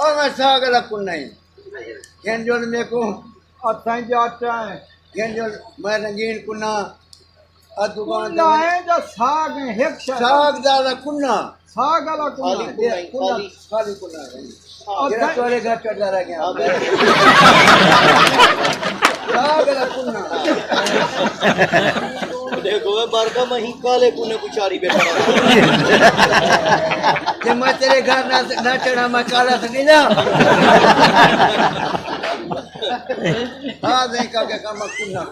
और मैं सागर कुन्ना ही गेंजोल मेरे को असां जाटा है गेंजोल मैं रंगीन कुन्ना दुकान कुन्ना है जो साग है एक साग ज्यादा कुन्ना साग वाला कुन्ना कुन्ना खाली कुन्ना तेरा तोरे घर चढ़ रहा गया साग वाला कुन्ना देखो वे बारका मही काले कुने कुचारी बैठा कि मैं तेरे घर ना चढ़ा मैं काला से नहीं ना हाँ देखा क्या काम कुन्ना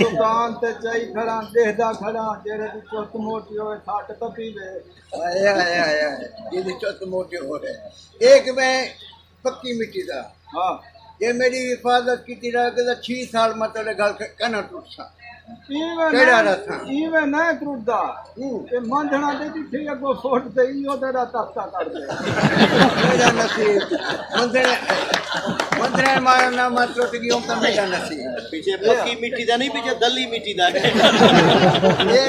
दुकान ते चाई खड़ा देखदा खड़ा जेड़े दी चुत मोटी होए साठ तपी वे आया आया आया ये दी चुत मोटी हो रहे एक मैं पक्की मिट्टी दा हां ये मेरी हिफाजत की तरह के 6 साल में तेरे घर कना टूटा केड़ा रथा इवे ना टूटदा ए मंधना दे दी थी अगो फोट ते इयो तेरा तख्ता कर दे मेरा नसीब मंधने मारना मत टूट गयो तो मेरा नसीब पीछे पक्की मिट्टी दा नहीं पीछे दली मिट्टी दा ये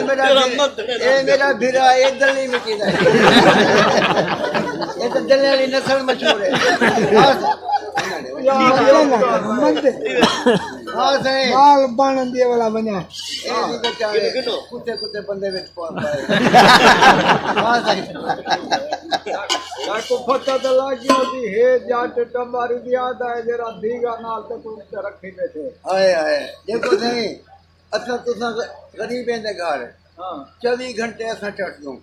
मेरा भिरा ये दली मिट्टी दा ये तो दले वाली नस्ल मशहूर है हाँ सही माल बन दिए वाला बना कुत्ते कुत्ते बंदे में पहुंच पाए हाँ सही को पता तो लग गया कि हे जाट टमारी दी आदा है जरा दीगा नाल ते तू रखी बैठे आए आए देखो सही अच्छा तुसा गरीब हैं दे घर हां 24 घंटे ऐसा चढ़ दूं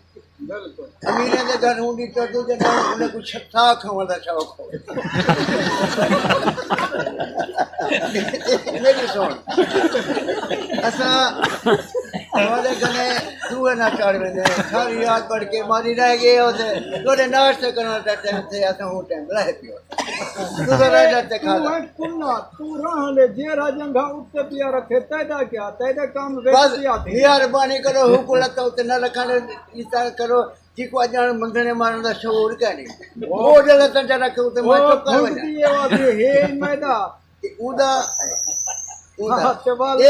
बिल्कुल अमीर दे घर हुंदी तो तू जे उन्हें कुछ छत्ता खावन दा शौक हो मेरी सुन असा हमारे गने तू ना चढ़ वेंदे सारी रात पढ़ के मारी रह गए होते तोरे नाश्ते करना दा टाइम थे असा हो टाइम रह पियो तू तो रह जाते खा कुन्ना तू रह ले जेरा जंगा उत्ते पिया रखे तेदा क्या तेरे काम बस वेची आती मेहरबानी करो हुकुम लता उते न रखने इता करो जिको अजान मंदने मारन दा शऊर का नहीं वो जगह तंजा रखे उते मैं चुप कर वजा ये बात हे मैदा उदा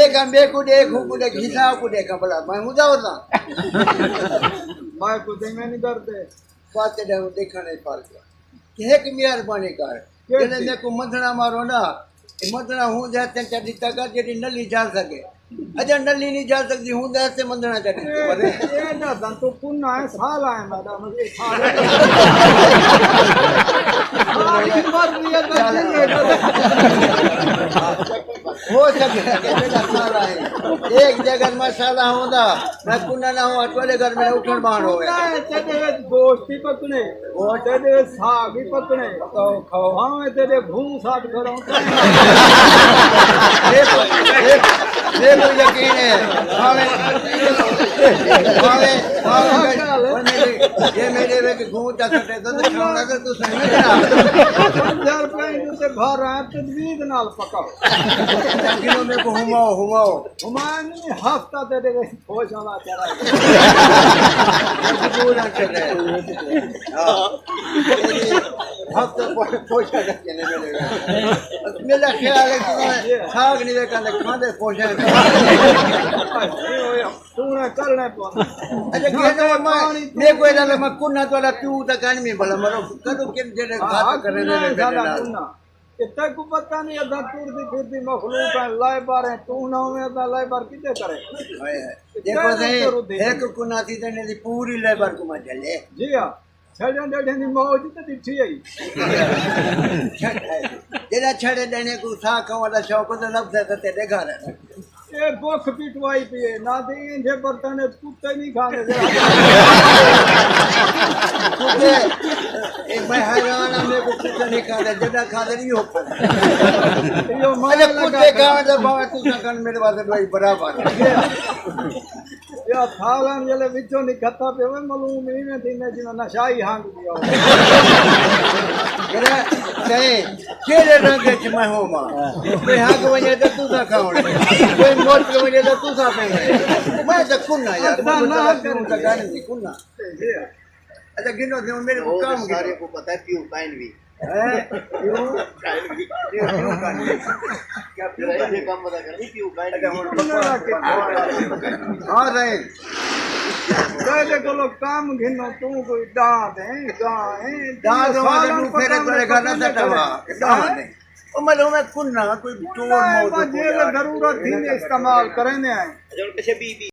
एक अंबे को देख हुकुम देख हिसाब को देख भला मैं उदा होता मैं को दे मैं नहीं डरते बातें देखने पाल के एक मेहरबानी कर जने ने को मंदना मारो ना मंदना हूं जाते चढ़ी तक जेडी नली जा सके अजा नली नहीं जा सकती हूं जाते मंदना चढ़ी ये ना तो पुन्ना है साल है मैडम मुझे हो सके बेटा साला है एक जगह मसाला होंदा मैं कुन्ना ना हो अटवाले घर में उठन बाहर होवे तेरे गोश्त ही पकने और तेरे साग ही पकने तो खाओ हां तेरे भूम साग करो ये तो यकीन है ये मेरे वे के घूम जा सकते तो खाना कर तू सही ना 50 रुपए से घर आए तजवीज नाल पकाओ किलो में को हुमाओ हुमानी हफ्ता तेरे वे होश वाला चला पूरा चले हां हफ्ता पोछा करके ने मेरा ख्याल है कि साग नहीं देखा खांदे पोछा तू ना करना पौना अच्छा केनो मैं कोई ना मैं कुन्ना तो ला तू तक नहीं भला मरो कदो के जेने बात करे ने कुन्ना इतना को पता नहीं अदा टूरती फिरती मखलूक है लाए बार है तू ना में अदा लाए बार किते करे देखो सही एक कुन्ना थी देने दी पूरी लेबर को मत ले जी हां छड़न देने दी मौज तो दिखी आई जेरा छड़े देने को सा खावा शौक तो लब से तेरे घर है ये भूख पिटवाई पिए ना दे इंजे बर्तन कुत्ते नहीं खाने कुत्ते एक मैं हैरान हूं मेरे को कुत्ते नहीं खाते जदा खाते नहीं हो पाते यो अरे कुत्ते खावे तो बाबा तू सकन मेरे वास्ते भाई बराबर या थालन जले विचो नहीं खाता पे मालूम नहीं में दिन जिना नशाई हांग दिया करे सही केरे रंग के मैं हो मां मैं हांग वजे तो तू सा खाओ कोई मोट के वजे तो तू सा पे मैं तो कुन्ना यार ना करूं तो गाने नहीं कुन्ना अच्छा गिनो दे मेरे को काम सारे को पता है क्यों काइन भी क्यों क्या फिर ये काम बता कर क्यों काइन हाँ सही तेरे को काम घिनो तू कोई दांत है गां है दांत वाले तू फेरे करेगा ना सटवा दांत ओ मैं कुन्ना कोई चोर मोर जे जरूरत थी इस्तेमाल करने आए जब पीछे बीबी